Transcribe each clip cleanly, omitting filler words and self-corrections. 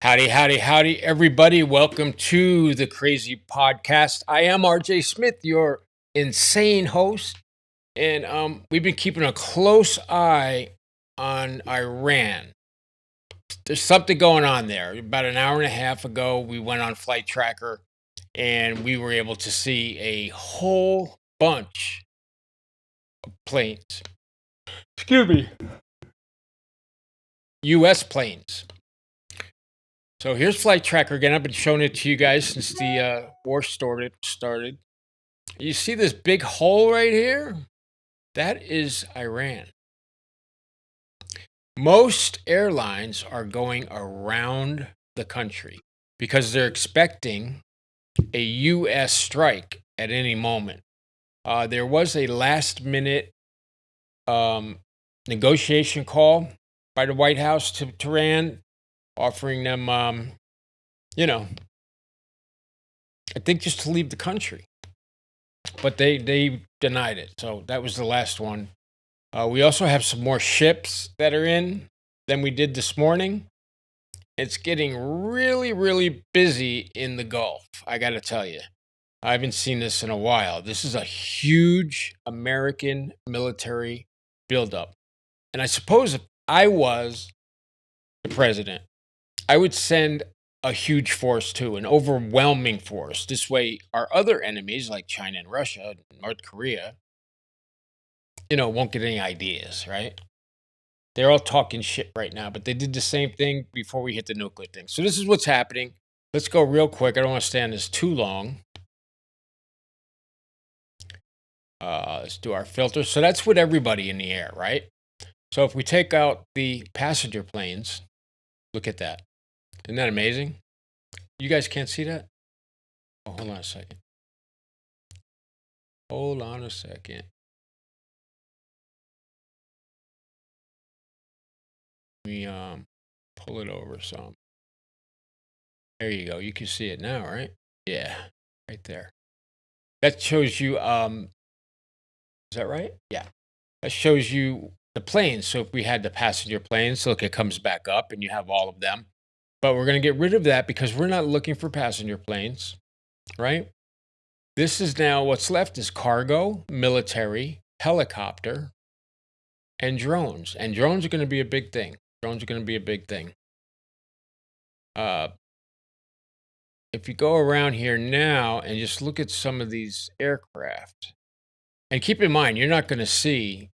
Howdy, howdy, howdy, everybody. Welcome to the Crazy Podcast. I am RJ Smith, your insane host. And we've been keeping a close eye on Iran. There's something going on there. About an hour and a half ago, we went on Flight Tracker and we were able to see a whole bunch of planes. Excuse me. U.S. planes. So here's Flight Tracker again. I've been showing it to you guys since the war started. You see this big hole right here? That is Iran. Most airlines are going around the country because they're expecting a U.S. strike at any moment. There was a last-minute negotiation call by the White House to Iran, offering them, I think just to leave the country. But they denied it. So that was the last one. We also have some more ships that are in than we did this morning. It's getting really, really busy in the Gulf, I got to tell you. I haven't seen this in a while. This is a huge American military buildup. And I suppose if I was the president, I would send a huge force too, an overwhelming force. This way, our other enemies like China and Russia, North Korea, won't get any ideas, right? They're all talking shit right now, but they did the same thing before we hit the nuclear thing. So this is what's happening. Let's go real quick. I don't want to stay on this too long. Let's do our filter. So that's with everybody in the air, right? So if we take out the passenger planes, look at that. Isn't that amazing? You guys can't see that? Oh, hold on a second. Hold on a second. Let me pull it over some. There you go. You can see it now, right? Yeah, right there. That shows you, is that right? Yeah. That shows you the planes. So if we had the passenger planes, look, it comes back up and you have all of them. But we're going to get rid of that because we're not looking for passenger planes, right? This is now what's left is cargo, military, helicopter, and drones. And drones are going to be a big thing. Drones are going to be a big thing. If you go around here now and just look at some of these aircraft, and keep in mind, you're not going to see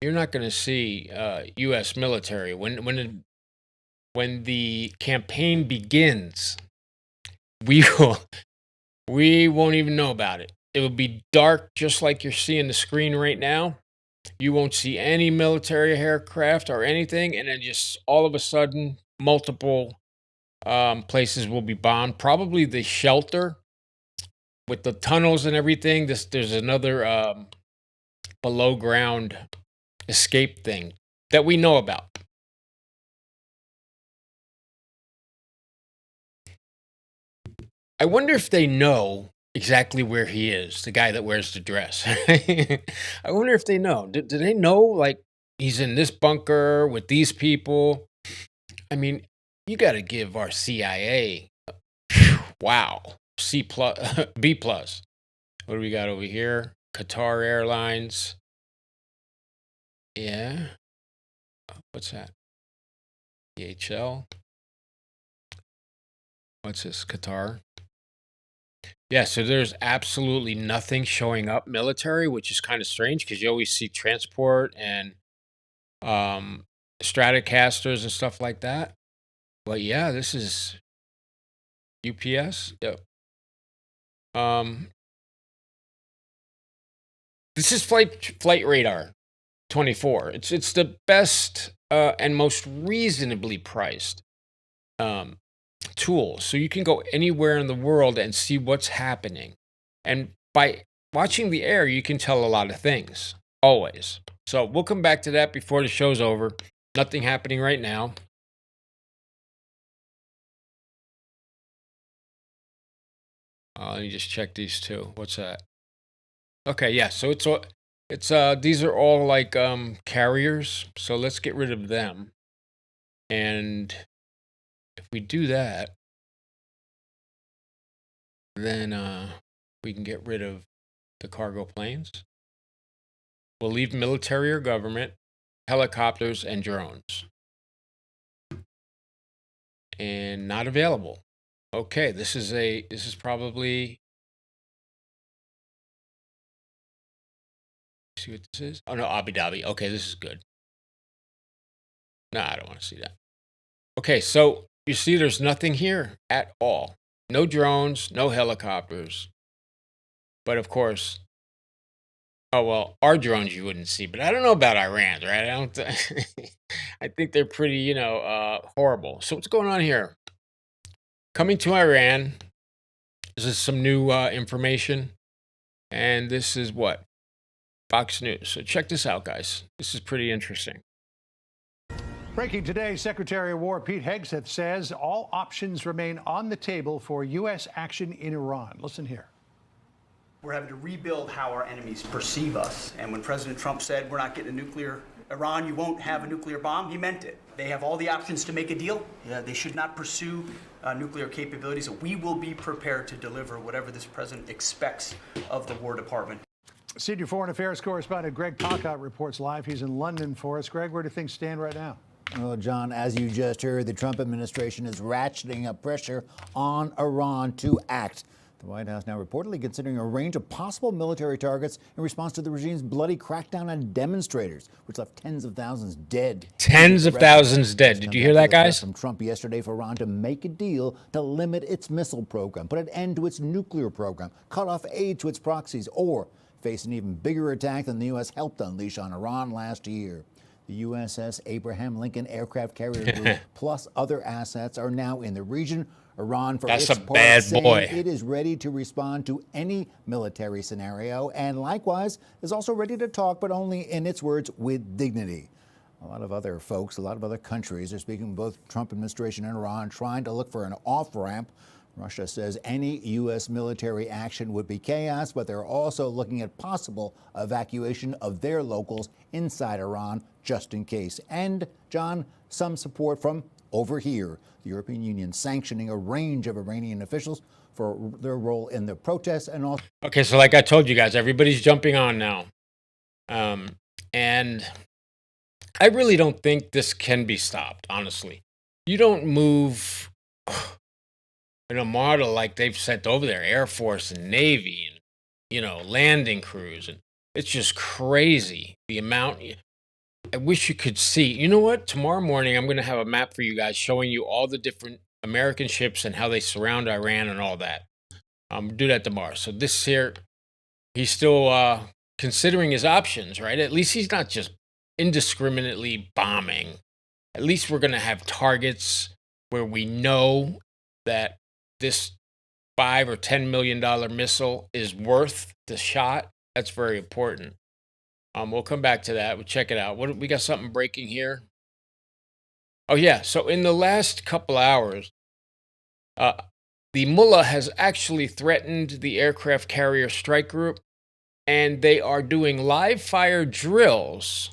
U.S. military when the campaign begins. We won't even know about it. It will be dark, just like you're seeing the screen right now. You won't see any military aircraft or anything, and then just all of a sudden, multiple places will be bombed. Probably the shelter with the tunnels and everything. There's another below ground escape thing that we know about. I wonder if they know exactly where he is, the guy that wears the dress. I wonder if they know. Do they know, like, he's in this bunker with these people? I mean, you got to give our CIA, wow, C plus, B plus. What do we got over here? Qatar Airlines. Yeah. What's that? DHL. What's this? Qatar. Yeah, so there's absolutely nothing showing up military, which is kind of strange because you always see transport and Stratocasters and stuff like that. But yeah, this is UPS. Yep. This is flight radar 24. It's the best and most reasonably priced tool. So you can go anywhere in the world and see what's happening. And by watching the air, you can tell a lot of things, always. So we'll come back to that before the show's over. Nothing happening right now. Let me just check these two. What's that? Okay, yeah. So it's these are all like carriers. So let's get rid of them. And if if we do that, then we can get rid of the cargo planes. We'll leave military or government, helicopters, and drones. And not available. Okay, this is probably, see what this is? Oh no, Abu Dhabi. Okay, this is good. No, I don't want to see that. Okay, so you see there's nothing here at all. No drones, no helicopters. But of course, oh well, our drones you wouldn't see, but I don't know about Iran's, right? I don't I think they're pretty, horrible. So what's going on here? Coming to Iran. This is some new information. And this is what? Fox News. So check this out, guys. This is pretty interesting. Breaking today, Secretary of War Pete Hegseth says all options remain on the table for U.S. action in Iran. Listen here. We're having to rebuild how our enemies perceive us. And when President Trump said we're not getting a nuclear Iran, you won't have a nuclear bomb, he meant it. They have all the options to make a deal. They should not pursue nuclear capabilities. We will be prepared to deliver whatever this president expects of the War Department. Senior Foreign Affairs correspondent Greg Palkot reports live. He's in London for us. Greg, where do things stand right now? Well, John, as you just heard, the Trump administration is ratcheting up pressure on Iran to act. The White House now reportedly considering a range of possible military targets in response to the regime's bloody crackdown on demonstrators, which left tens of thousands dead. Tens of thousands dead. Did you hear that, guys? From Trump yesterday for Iran to make a deal to limit its missile program, put an end to its nuclear program, cut off aid to its proxies, or face an even bigger attack than the U.S. helped unleash on Iran last year. The USS Abraham Lincoln aircraft carrier group, plus other assets, are now in the region. Iran, for its part, saying it is ready to respond to any military scenario, and likewise is also ready to talk, but only, in its words, with dignity. A lot of other folks, a lot of other countries are speaking, both Trump administration and Iran, trying to look for an off-ramp. Russia says any U.S. military action would be chaos, but they're also looking at possible evacuation of their locals inside Iran, just in case. And, John, some support from over here, the European Union sanctioning a range of Iranian officials for their role in the protests and all. Okay, so like I told you guys, everybody's jumping on now. And I really don't think this can be stopped, honestly. You don't move an armada like they've sent over there, Air Force and Navy and, landing crews. And it's just crazy, the amount. I wish you could see. You know what? Tomorrow morning, I'm going to have a map for you guys showing you all the different American ships and how they surround Iran and all that. Do that tomorrow. So this here, he's still considering his options, right? At least he's not just indiscriminately bombing. At least we're going to have targets where we know that this $5 or $10 million missile is worth the shot. That's very important. We'll come back to that. We'll check it out. We got something breaking here. Oh yeah. So in the last couple hours, the mullah has actually threatened the aircraft carrier strike group, and they are doing live fire drills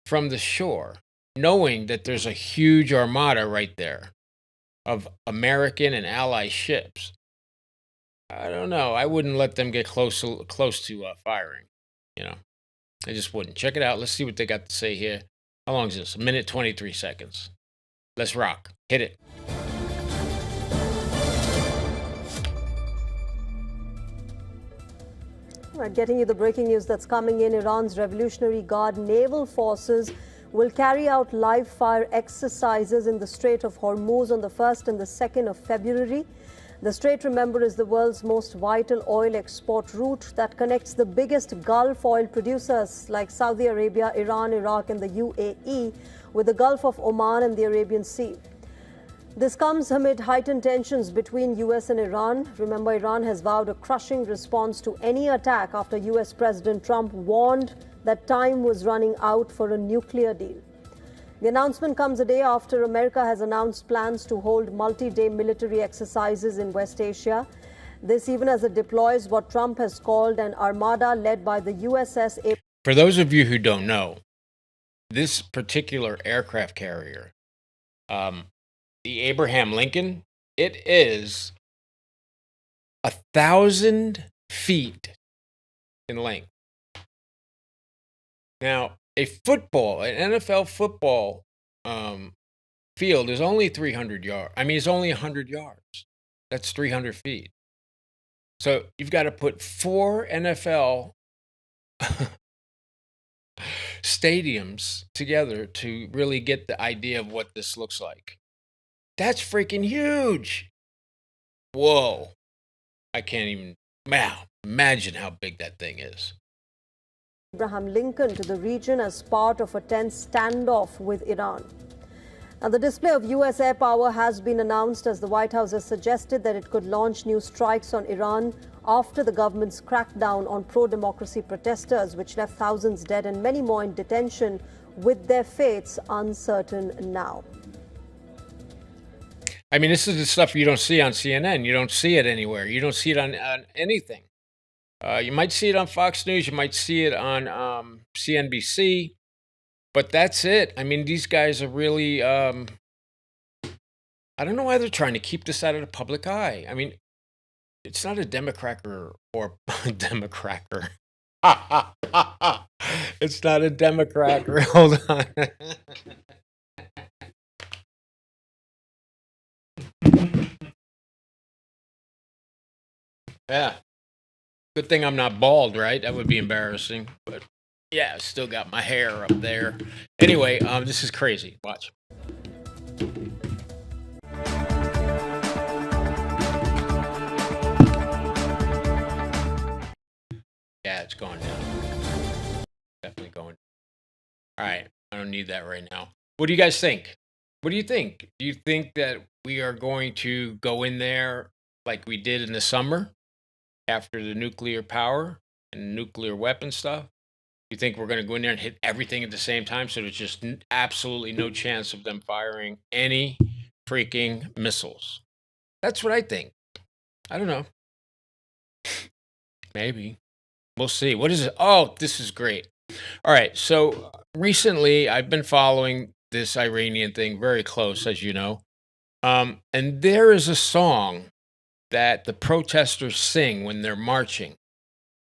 from the shore, knowing that there's a huge armada right there of American and ally ships. I don't know. I wouldn't let them get close to firing. I just wouldn't. Check it out. Let's see what they got to say here. How long is this? 1 minute, 23 seconds. Let's rock. Hit it. Right, getting you the breaking news that's coming in. Iran's Revolutionary Guard naval forces will carry out live fire exercises in the Strait of Hormuz on the 1st and the 2nd of February. The strait, remember, is the world's most vital oil export route that connects the biggest Gulf oil producers like Saudi Arabia, Iran, Iraq, and the UAE with the Gulf of Oman and the Arabian Sea. This comes amid heightened tensions between US and Iran. Remember, Iran has vowed a crushing response to any attack after US President Trump warned that time was running out for a nuclear deal. The announcement comes a day after America has announced plans to hold multi-day military exercises in West Asia. This even as it deploys what Trump has called an armada led by the USS. For those of you who don't know, this particular aircraft carrier the Abraham Lincoln, it is 1,000 feet in length. Now, an NFL football field is only 300 yards. I mean, it's only 100 yards. That's 300 feet. So you've got to put 4 NFL stadiums together to really get the idea of what this looks like. That's freaking huge. Whoa. I can't even imagine how big that thing is. Abraham Lincoln to the region as part of a tense standoff with Iran. And the display of US air power has been announced as the White House has suggested that it could launch new strikes on Iran after the government's crackdown on pro-democracy protesters, which left thousands dead and many more in detention, with their fates uncertain now. I mean, this is the stuff you don't see on CNN. You don't see it anywhere. You don't see it on anything. You might see it on Fox News. You might see it on CNBC. But that's it. I mean, these guys are really, I don't know why they're trying to keep this out of the public eye. I mean, it's not a Democracker or Democracker. It's not a Democracker. Hold on. Yeah. Good thing I'm not bald, right? That would be embarrassing. But yeah, still got my hair up there. Anyway, this is crazy. Watch. Yeah, it's going down. Definitely going. All right. I don't need that right now. What do you guys think? What do you think? Do you think that we are going to go in there like we did in the summer after the nuclear power and nuclear weapon stuff? You think we're going to go in there and hit everything at the same time? So there's just absolutely no chance of them firing any freaking missiles. That's what I think. I don't know. Maybe. We'll see. What is it? Oh, this is great. All right. So recently I've been following this Iranian thing very close, as you know. And there is a song that the protesters sing when they're marching.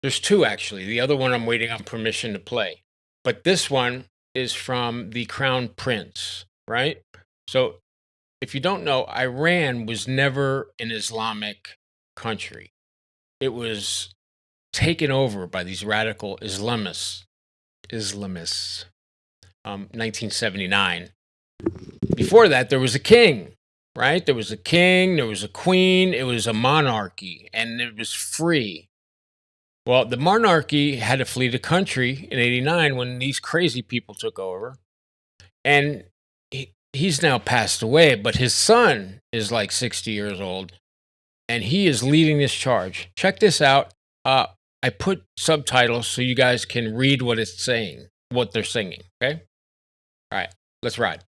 There's 2, actually. The other one I'm waiting on permission to play. But this one is from the Crown Prince, right? So if you don't know, Iran was never an Islamic country. It was taken over by these radical Islamists, 1979. Before that, there was a king, right? There was a king, there was a queen, it was a monarchy, and it was free. Well, the monarchy had to flee the country in 89 when these crazy people took over. And he's now passed away, but his son is like 60 years old, and he is leading this charge. Check this out. I put subtitles so you guys can read what it's saying, what they're singing, okay? All right, let's ride.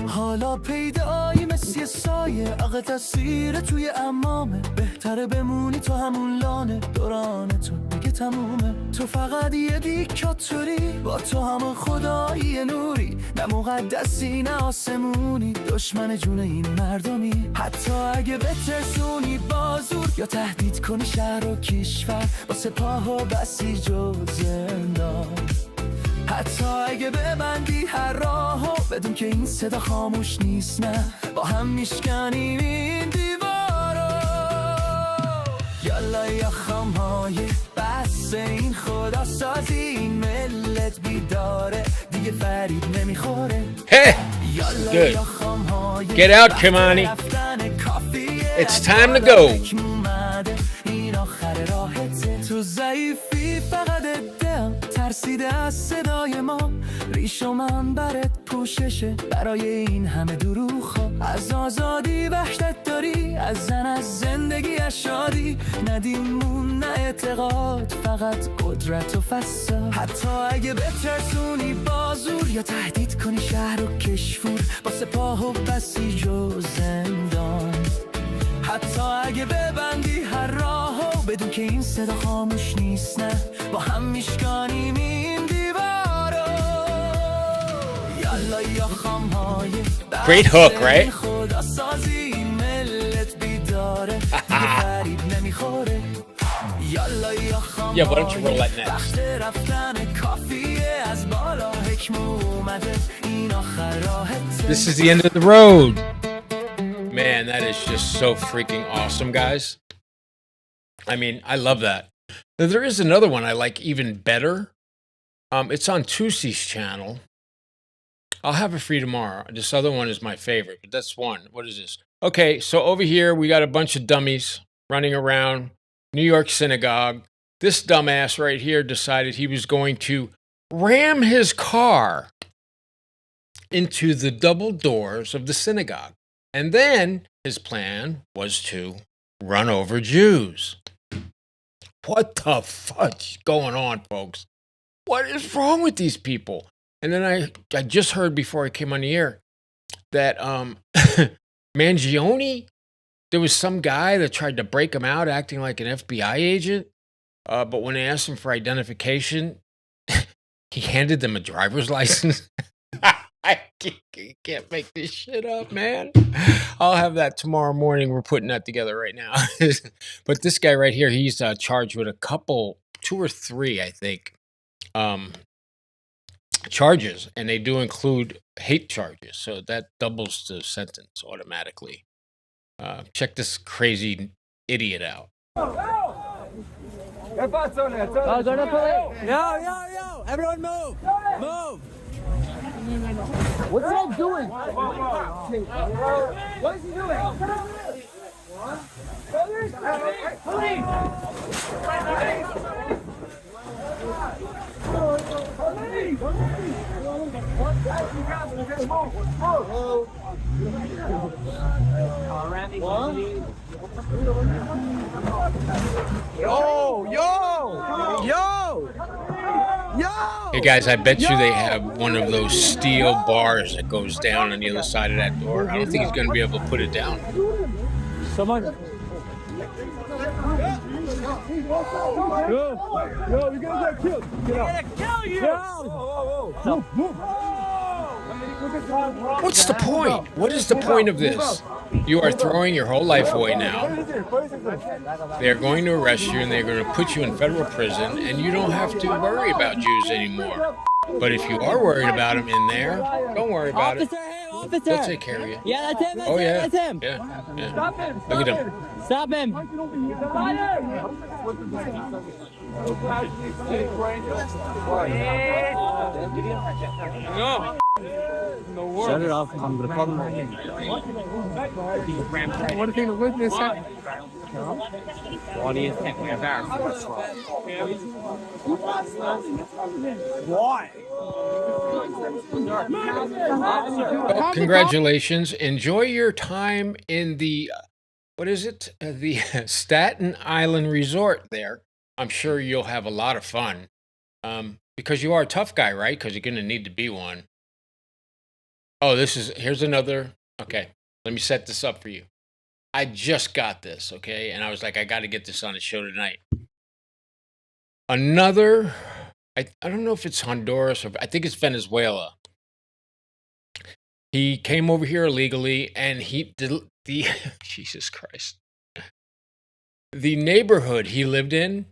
حالا پیدایی مثل یه سایه عقل تصویر توی امامه بهتره بمونی تو همون لانه دوران تو دیگه تمومه تو فقط یه دیکتاتوری با تو هم خدایی نوری نه مقدسی نه آسمونی دشمن جون این مردمی حتی اگه بترسونی بازور یا تهدید کنی شهر و کشور با سپاه و بسیج و زندان حتی اگه ببندی هر راهو بدون که این صدا خاموش نیست نه با هم میشکنیم این دیوارو یالا یا خامهای بس این خدا سازی این ملت بیداره دیگه فریب نمیخوره Hey, good. Get out, Kimani. It's time to go. این آخر راحته تو ضعیفی فقط دل ترسیده از صدای ما ریش و منبرت پوششه برای این همه دروغ از آزادی وحشت داری از زن از زندگی از شادی ندیمون نه اعتقاد فقط قدرت و فساد حتی اگه بترسونی بازور یا تهدید کنی شهر و کشور با سپاه و بسیج و زندان حتی اگه ببندی هر راهو بدون که این صدا خاموش نیست نه با هم میشکانیم این دیوارو Great hook, right? Yeah, why don't you roll that next? This is the end of the road. Man, that is just so freaking awesome, guys. I mean, I love that. Now, there is another one I like even better. It's on Tusi's channel. I'll have it for you tomorrow. This other one is my favorite, but that's one. What is this? Okay, so over here, we got a bunch of dummies running around New York synagogue. This dumbass right here decided he was going to ram his car into the double doors of the synagogue. And then his plan was to run over Jews. What the fudge is going on, folks? What is wrong with these people? And then I just heard before I came on the air that Mangione, there was some guy that tried to break him out acting like an FBI agent. But when they asked him for identification, he handed them a driver's license. I can't make this shit up, man. I'll have that tomorrow morning. We're putting that together right now. But this guy right here, he's charged with a couple, 2 or 3, I think, charges. And they do include hate charges. So that doubles the sentence automatically. Check this crazy idiot out. Yo, everyone move! Move! What's that doing? What is he doing? Hey guys, I bet you they have one of those steel bars that goes down on the other side of that door. I don't think he's going to be able to put it down. Someone. Yo, you're gonna get killed. Get out. Gonna kill you. Whoa. Move. What's the point? What is the point of this? You are throwing your whole life away now. They're going to arrest you and they're going to put you in federal prison, and you don't have to worry about Jews anymore. But if you are worried about them in there, don't worry about it. Officer. They'll take care of you. Yeah, that's him. That's him. Yeah. Stop him. Look at him. Stop him. No. Shut it off. I'm gonna call them. What if the witness? Audience can't be embarrassed. Why? Well, congratulations. Enjoy your time in the, what is it? The Staten Island Resort there. I'm sure you'll have a lot of fun. Because you are a tough guy, right? Because you're going to need to be one. Oh, here's another. Okay, let me set this up for you. I just got this, okay? And I was like, I got to get this on the show tonight. Another, I don't know if it's Honduras or I think it's Venezuela. He came over here illegally and he did the, Jesus Christ. The neighborhood he lived in,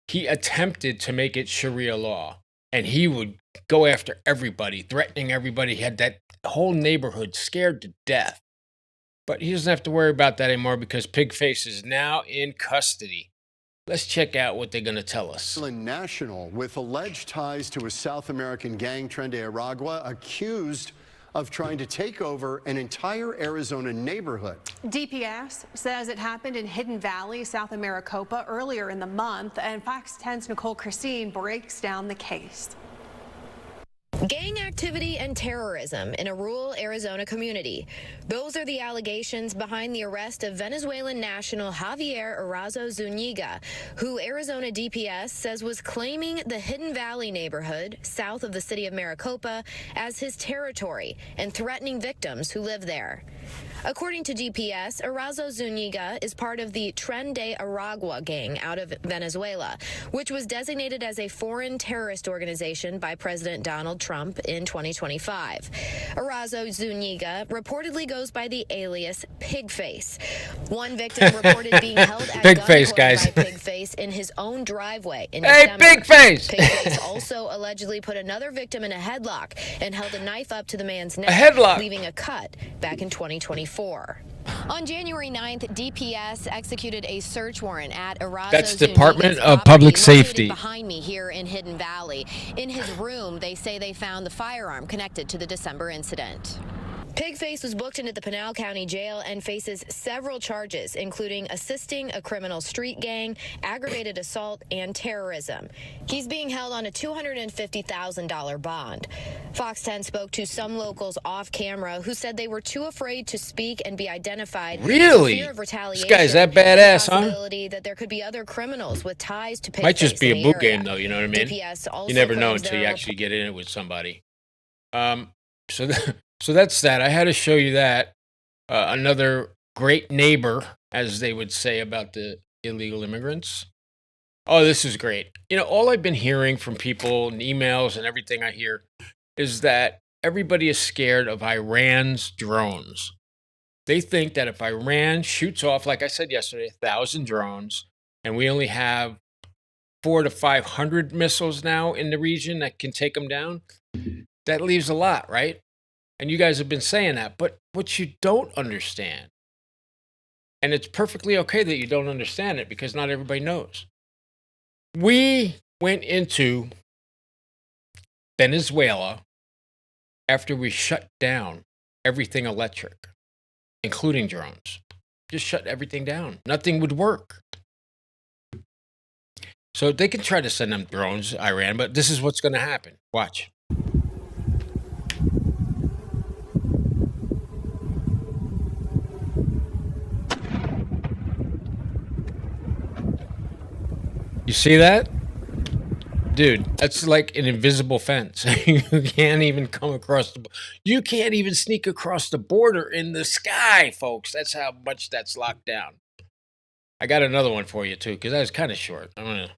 he attempted to make it Sharia law. And he would go after everybody, threatening everybody. He had that whole neighborhood scared to death. But he doesn't have to worry about that anymore because Pigface is now in custody. Let's check out what they're going to tell us. National with alleged ties to a South American gang, Tren de Aragua, accused of trying to take over an entire Arizona neighborhood. DPS says it happened in Hidden Valley, south of Maricopa, earlier in the month, and Fox 10's Nicole Christine breaks down the case. Gang activity and terrorism in a rural Arizona community. Those are the allegations behind the arrest of Venezuelan national Javier Erazo Zuniga, who Arizona DPS says was claiming the Hidden Valley neighborhood south of the city of Maricopa as his territory and threatening victims who live there. According to DPS, Erazo Zuniga is part of the Tren de Aragua gang out of Venezuela, which was designated as a foreign terrorist organization by President Donald Trump. Trump in 2025. Arazo Zuniga reportedly goes by the alias Pigface. One victim reported being held at Pigface, gunpoint guys. by Pigface in his own driveway in Hey, December. Pigface! Pigface also allegedly put another victim in a headlock and held a knife up to the man's neck, headlock. leaving a cut back in 2024. On January 9th, DPS executed a search warrant at Arazo That's Zuniga's Department of property Public located Safety. behind me here in Hidden Valley. In his room, they say they found the firearm connected to the December incident. Pigface was booked into the Pinal County Jail and faces several charges, including assisting a criminal street gang, aggravated assault, and terrorism. He's being held on a $250,000 bond. Fox 10 spoke to some locals off camera who said they were too afraid to speak and be identified. Really? For fear of retaliation. This guy's that and the badass, huh? possibility that there could be other criminals with ties to Pigface. Might just be in a the boot area. game, though. You know what I mean? DPS also You never know claims until there you are actually get in it with somebody. So that's that. I had to show you that. Another great neighbor, as they would say about the illegal immigrants. Oh, this is great. You know, all I've been hearing from people and emails and everything I hear is that everybody is scared of Iran's drones. They think that if Iran shoots off, like I said yesterday, 1,000 drones, and we only have 400 to 500 missiles now in the region that can take them down, that leaves a lot, right? And you guys have been saying that. But what you don't understand, and it's perfectly okay that you don't understand it because not everybody knows. We went into Venezuela after we shut down everything electric, including drones. Just shut everything down. Nothing would work. So they can try to send them drones, Iran, but this is what's going to happen. Watch. You see that? Dude, that's like an invisible fence. You can't even come across the... You can't even sneak across the border in the sky, folks. That's how much that's locked down. I got another one for you, too, because that was kind of short. I'm going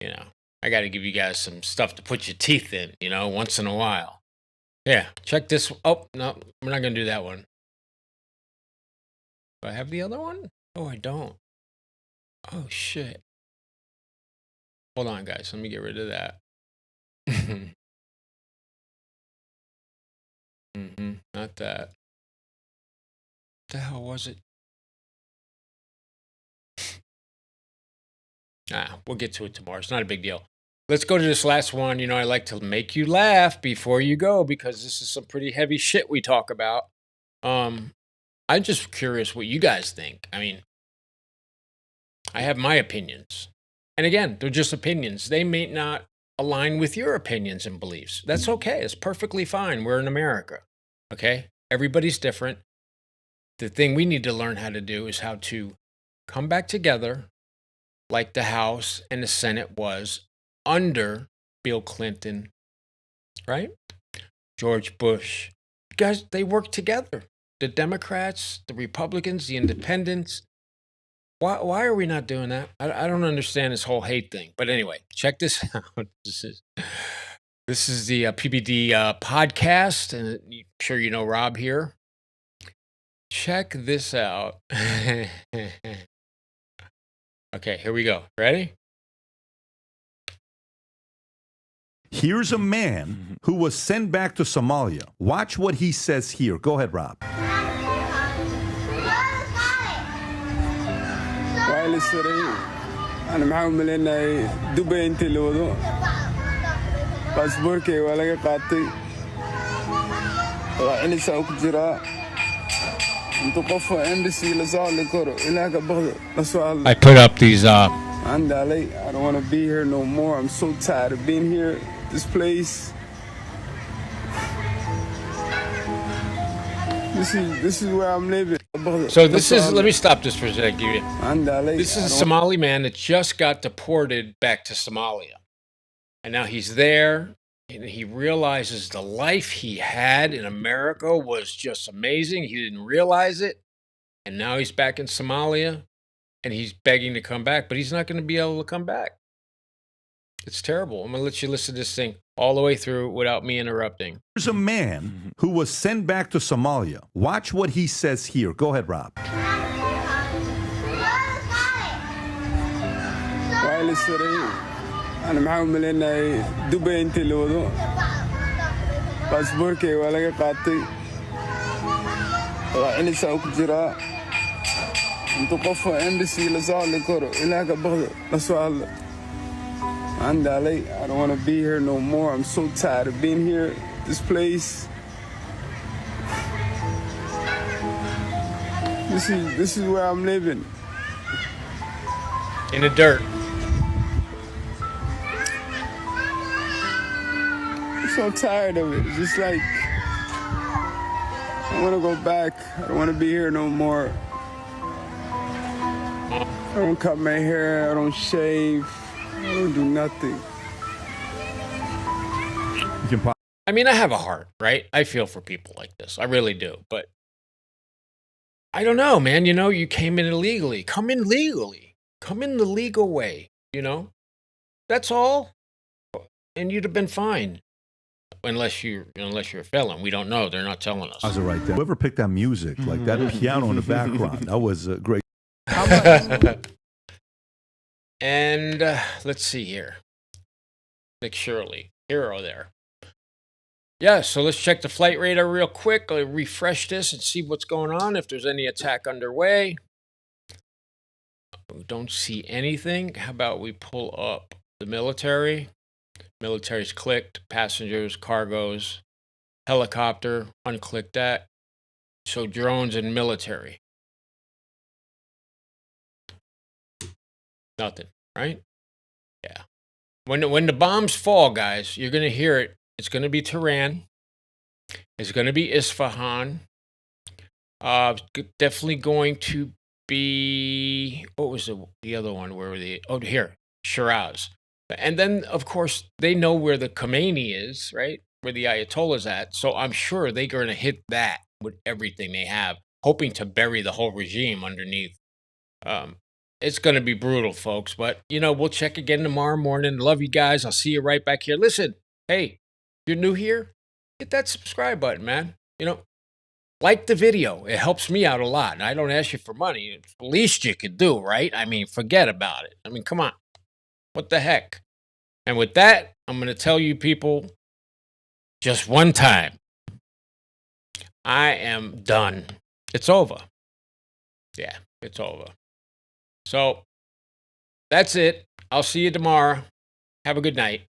to, I got to give you guys some stuff to put your teeth in, once in a while. Yeah, check this. Oh, no, we're not going to do that one. Do I have the other one? Oh, I don't. Oh, shit. Hold on, guys. Let me get rid of that. Not that. What the hell was it? We'll get to it tomorrow. It's not a big deal. Let's go to this last one. I like to make you laugh before you go because this is some pretty heavy shit we talk about. I'm just curious what you guys think. I mean, I have my opinions. And again, they're just opinions. They may not align with your opinions and beliefs. That's okay. It's perfectly fine. We're in America. Okay? Everybody's different. The thing we need to learn how to do is how to come back together like the House and the Senate was under Bill Clinton, right? George Bush. Guys, they worked together. The Democrats, the Republicans, the Independents. Why are we not doing that? I don't understand this whole hate thing. But anyway, check this out. This is the PBD podcast, and I'm sure you know Rob here. Check this out. Okay, here we go. Ready? Here's a man who was sent back to Somalia. Watch what he says here. Go ahead, Rob. أنا معهم لأن دبي أنت اللي وضو باسبوركي ولا قاتي وعلي ساوك جرا أنتو قفوا إمبسي لزال لكورو إلاك بغض لسؤال I put up these عند علي I don't want to be here no more. I'm so tired of being here. This place. This is where I'm living. So this is, let me stop this for a second. This is a Somali man that just got deported back to Somalia. And now he's there, and he realizes the life he had in America was just amazing. He didn't realize it. And now he's back in Somalia, and he's begging to come back, but he's not going to be able to come back. It's terrible. I'm going to let you listen to this thing. all the way through without me interrupting. Here's a man who was sent back to Somalia. Watch what he says here. Go ahead, Rob. وعلى السريع أنا محاول ملنا دبي أنت لودو باسبوركي ولا قاطي راعي ساوك جرا أنت قفوا إمبسي لزال كورو إلا كبغض لسؤال عند علي I don't want to be here no more. I'm so tired of being here. This place. This is where I'm living. In the dirt. I'm so tired of it. It's just like I want to go back. I don't want to be here no more. I don't cut my hair. I don't shave. I don't do nothing. I mean, I have a heart, right? I feel for people like this. I really do. But I don't know, man. You know, you came in illegally. Come in legally. Come in the legal way, you know? That's all. And you'd have been fine. Unless you're a felon. We don't know. They're not telling us. I was right there. Whoever picked that music, like that piano in the background, that was great. And let's see here. Nick Shirley, hero there. Yeah, so let's check the flight radar real quick. I'll refresh this and see what's going on, if there's any attack underway. We don't see anything. How about we pull up the military? Military's clicked. Passengers, cargoes, helicopter, unclick that. So drones and military. Nothing, right? Yeah. When the bombs fall, guys, you're going to hear it. It's going to be Tehran. It's going to be Isfahan. Definitely going to be, what was the other one? Where were they? Oh, here, Shiraz. And then, of course, they know where the Khomeini is, right? Where the Ayatollah's at. So I'm sure they're going to hit that with everything they have, hoping to bury the whole regime underneath. It's going to be brutal, folks. But, you know, we'll check again tomorrow morning. Love you guys. I'll see you right back here. Listen, hey, if you're new here, hit that subscribe button, man. You know, like the video. It helps me out a lot. And I don't ask you for money. It's the least you could do, right? I mean, forget about it. I mean, come on. What the heck? And with that, I'm going to tell you people just one time. I am done. It's over. Yeah, it's over. So that's it. I'll see you tomorrow. Have a good night.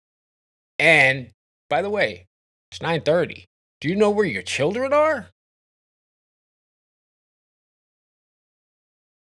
And by the way, it's 9:30. Do you know where your children are?